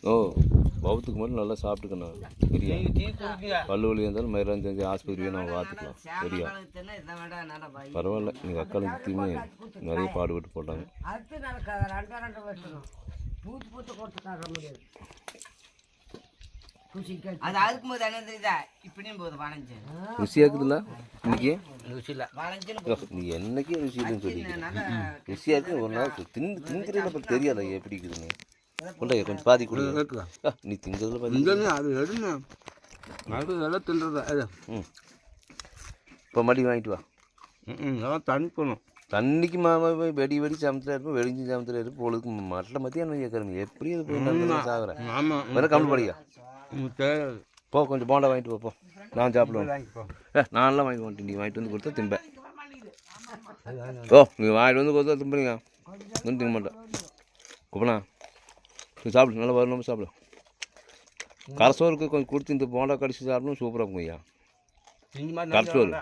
ஓ பௌத்துக்கு மட்டும் நல்லா சாப்பிட்டுக்கணும் சரியா? பல்லு வலி இருந்தாலும் மயிரம் செஞ்சு ஆஸ்பத்திரியை நம்ம பார்த்துக்கலாம் சரியா? பரவாயில்ல, எங்கள் அக்காளுக்குமே நிறைய பாடுபட்டு போட்டாங்க. ருசியா இருக்குதுல்ல இன்னைக்கு? நீ என்னைக்கே ருசி இல்லைன்னு சொல்லி ருசியா இருக்கு. ஒரு நாள் திங்கிறதுல தெரியாதா எப்படி இருக்குதுன்னு? கொண்டாய கொஞ்சம் பாதி கொடுங்க. நீ திங்கிறதுல பாதி அது எடுங்க. அது தின்றதா? ம் இப்போ மடி வாங்கிட்டு வா. தண்ணி போகணும். தண்ணிக்கு மாமா போய் வெடி சமத்துல இருப்போம், வெடிஞ்சு சமத்துல இருப்போம். பொழுதுக்கு மட்டில் மத்தியானம் கேட்குறீங்க எப்படி அது போய் சாகுறேன்? வேறு கம்மி படியா போ, கொஞ்சம் போண்டா வாங்கிட்டு போ. நான் சாப்பிடுவேன். நான்லாம் வாங்கி வந்துட்டேன். நீ வாங்கிட்டு வந்து கொடுத்தா திம்பேன். ஓ நீ வாங்கிட்டு வந்து கொடுத்தா திம்புறீங்க, ஒன்றும் திங்க மாட்டேன். கூப்பிடா நீ சாப்பிடு, நல்லா வரணும் சாப்பிடு. கரசோருக்கு கொஞ்சம் கொடுத்து இந்த போண்டா கடிச்சு சாப்பிடணும், சூப்பராக இருக்கும் ஐயா. கரசோறு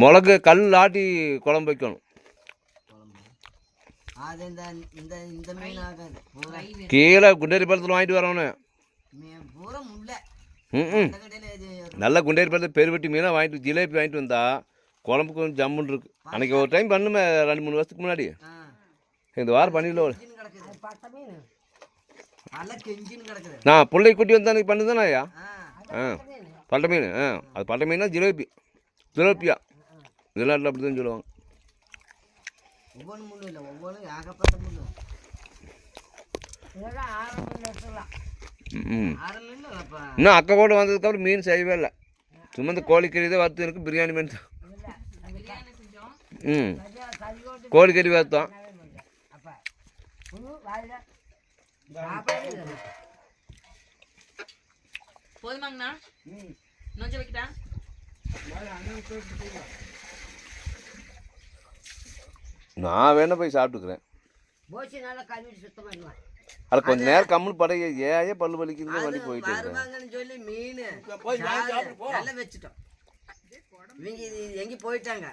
மிளகு கல் ஆட்டி குழம்பு வைக்கணும். கீழே குண்டேரி பழத்தில் வாங்கிட்டு வரவனு. நல்லா குண்டேரி பழத்தில் பெருவெட்டி மீனாக வாங்கிட்டு ஜிலேபி வாங்கிட்டு வந்தா குழம்புக்கு கொஞ்சம் ஜம்முன்னு இருக்கு. அன்றைக்கி ஒரு டைம் பண்ணுமே 2-3 வருஷத்துக்கு முன்னாடி. இந்த வாரம் பண்ணிடல. நான் பிள்ளை குட்டி வந்து அன்றைக்கி பண்ணுதானே ஐயா? பட்டை மீன். அது பட்டை மீனா ஜிலேபியா இதெல்லாம் அப்படி தான் சொல்லுவாங்க. இன்னும் அக்கா கூட வந்ததுக்கப்புறம் மீன் செய்யவே இல்லை. சும்மா இந்த கோழிக்கறி தான் வறுத்து இருக்கு, பிரியாணி மீன் தான். கோழிக்கறி வறுத்தோம். போதுமாங்கண்ணா? நொஞ்சு வைக்கிட்டா? நான் வேணா போய் சாப்பிட்டுக்கிறேன். அது கொஞ்ச நேரம் கம்மல் படைய ஏன் பல்லு வலிக்கிறது வலி போயிட்டு சொல்லி மீன் வச்சுட்டோம். இவங்க எங்கே போயிட்டாங்க?